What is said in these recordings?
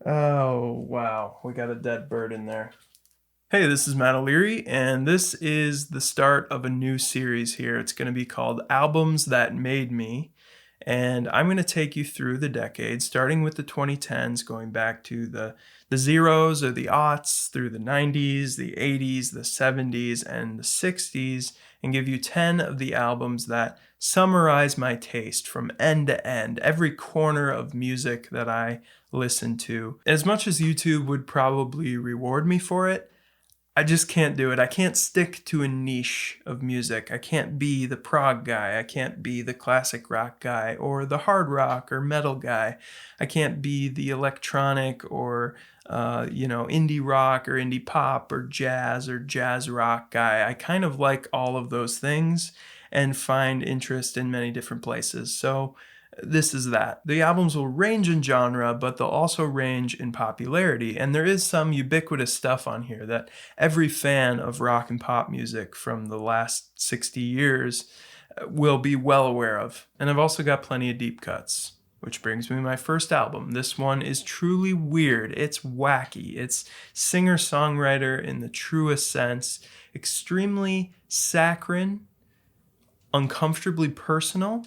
Oh, wow. We got a dead bird in there. Hey, this is Matt O'Leary, and this is the start of a new series here. It's going to be called Albums That Made Me. And I'm going to take you through the decades, starting with the 2010s, going back to the zeros or the aughts, through the 90s, the 80s, the 70s, and the 60s, and give you 10 of the albums that summarize my taste from end to end, every corner of music that I listen to. As much as YouTube would probably reward me for it, I just can't do it. I can't stick to a niche of music. I can't be the prog guy. I can't be the classic rock guy or the hard rock or metal guy. I can't be the electronic or indie rock or indie pop or jazz rock guy. I kind of like all of those things and find interest in many different places. So this is that. The albums will range in genre, but they'll also range in popularity. And there is some ubiquitous stuff on here that every fan of rock and pop music from the last 60 years will be well aware of. And I've also got plenty of deep cuts. Which brings me to my first album. This one is truly weird. It's wacky. It's singer-songwriter in the truest sense. Extremely saccharine, uncomfortably personal,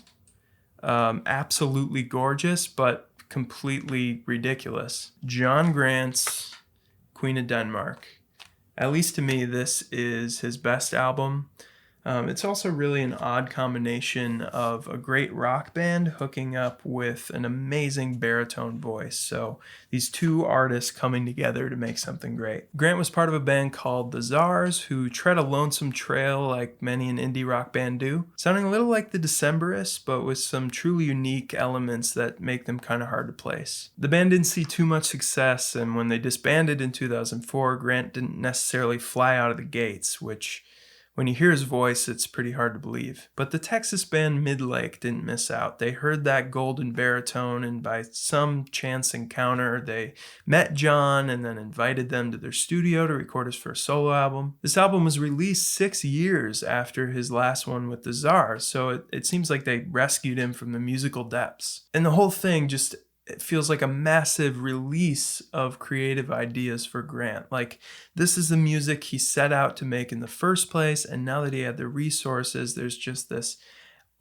absolutely gorgeous, but completely ridiculous. John Grant's Queen of Denmark. At least to me, this is his best album. It's also really an odd combination of a great rock band hooking up with an amazing baritone voice. So these two artists coming together to make something great. Grant was part of a band called the Czars, who tread a lonesome trail like many an indie rock band do, sounding a little like the Decemberists, but with some truly unique elements that make them kind of hard to place. The band didn't see too much success, and when they disbanded in 2004, Grant didn't necessarily fly out of the gates, which when you hear his voice, it's pretty hard to believe. But the Texas band Midlake didn't miss out. They heard that golden baritone, and by some chance encounter, they met John and then invited them to their studio to record his first solo album. This album was released 6 years after his last one with the Czars, so it seems like they rescued him from the musical depths. And the whole thing just it feels like a massive release of creative ideas for Grant. Like, this is the music he set out to make in the first place, and now that he had the resources, there's just this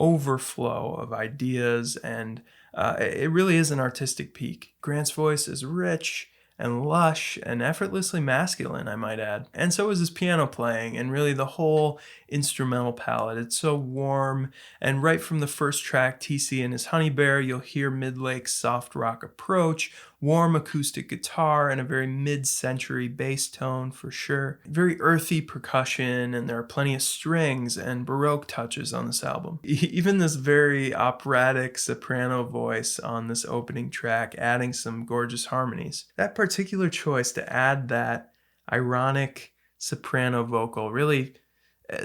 overflow of ideas, and it really is an artistic peak. Grant's voice is rich and lush and effortlessly masculine, I might add. And so is his piano playing and really the whole instrumental palette. It's so warm, and right from the first track, TC and his Honey Bear, you'll hear Midlake's soft rock approach, warm acoustic guitar, and a very mid-century bass tone for sure. Very earthy percussion, and there are plenty of strings and Baroque touches on this album. Even this very operatic soprano voice on this opening track, adding some gorgeous harmonies. That particular choice to add that ironic soprano vocal really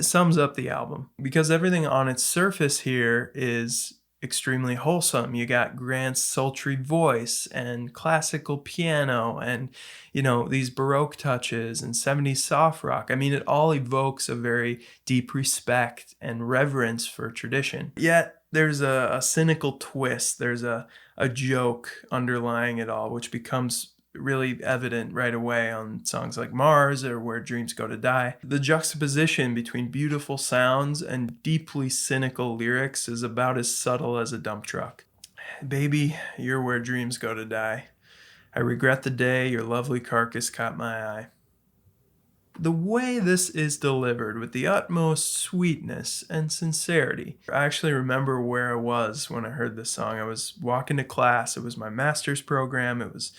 sums up the album, because everything on its surface here is extremely wholesome. You got Grant's sultry voice and classical piano and, these Baroque touches and 70s soft rock. I mean, it all evokes a very deep respect and reverence for tradition. Yet, there's a cynical twist. There's a joke underlying it all, which becomes really evident right away on songs like Mars or Where Dreams Go to Die. The juxtaposition between beautiful sounds and deeply cynical lyrics is about as subtle as a dump truck. Baby, you're where dreams go to die. I regret the day your lovely carcass caught my eye. The way this is delivered with the utmost sweetness and sincerity. I actually remember where I was when I heard this song. I was walking to class. It was my master's program. It was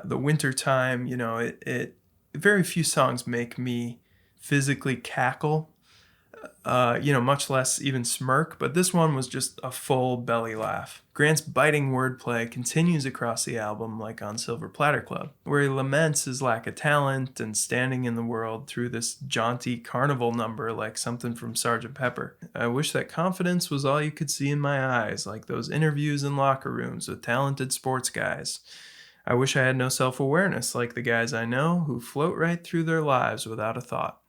the winter time. Very few songs make me physically cackle, much less even smirk, but this one was just a full belly laugh. Grant's biting wordplay continues across the album, like on Silver Platter Club, where he laments his lack of talent and standing in the world through this jaunty carnival number like something from Sgt. Pepper. I wish that confidence was all you could see in my eyes, like those interviews in locker rooms with talented sports guys. I wish I had no self-awareness like the guys I know who float right through their lives without a thought.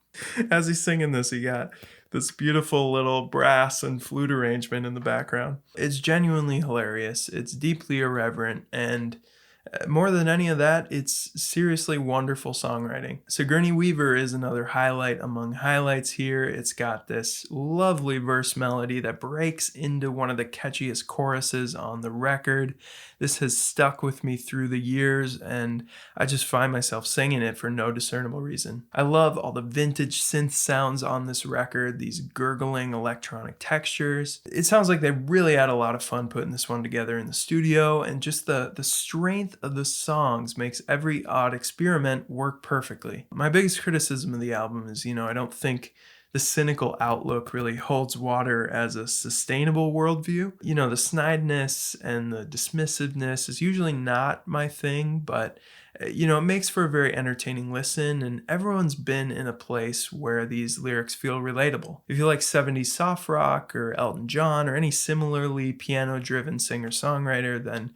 As he's singing this, he got this beautiful little brass and flute arrangement in the background. It's genuinely hilarious. It's deeply irreverent, and More than any of that, it's seriously wonderful songwriting. Sigourney Weaver is another highlight among highlights here. It's got this lovely verse melody that breaks into one of the catchiest choruses on the record. This has stuck with me through the years, and I just find myself singing it for no discernible reason. I love all the vintage synth sounds on this record, these gurgling electronic textures. It sounds like they really had a lot of fun putting this one together in the studio, and just the strength of the songs makes every odd experiment work perfectly. My biggest criticism of the album is, I don't think the cynical outlook really holds water as a sustainable worldview. The snideness and the dismissiveness is usually not my thing, but it makes for a very entertaining listen, and everyone's been in a place where these lyrics feel relatable. If you like 70s soft rock or Elton John or any similarly piano driven singer songwriter, then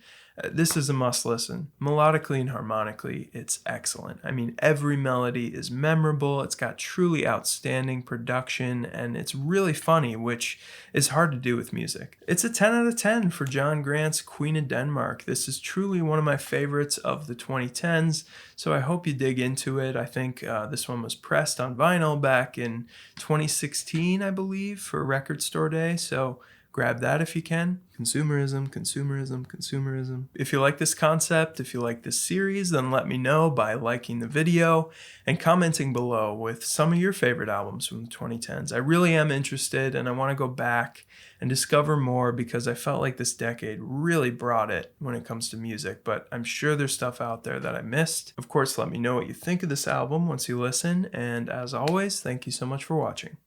this is a must listen. Melodically and harmonically, it's excellent. I mean, every melody is memorable, it's got truly outstanding production, and it's really funny, which is hard to do with music. It's a 10 out of 10 for John Grant's Queen of Denmark. This is truly one of my favorites of the 2010s, so I hope you dig into it. I think this one was pressed on vinyl back in 2016, I believe, for Record Store Day, so grab that if you can. Consumerism, consumerism, consumerism. If you like this concept, if you like this series, then let me know by liking the video and commenting below with some of your favorite albums from the 2010s. I really am interested, and I want to go back and discover more because I felt like this decade really brought it when it comes to music, but I'm sure there's stuff out there that I missed. Of course, let me know what you think of this album once you listen, and as always, thank you so much for watching.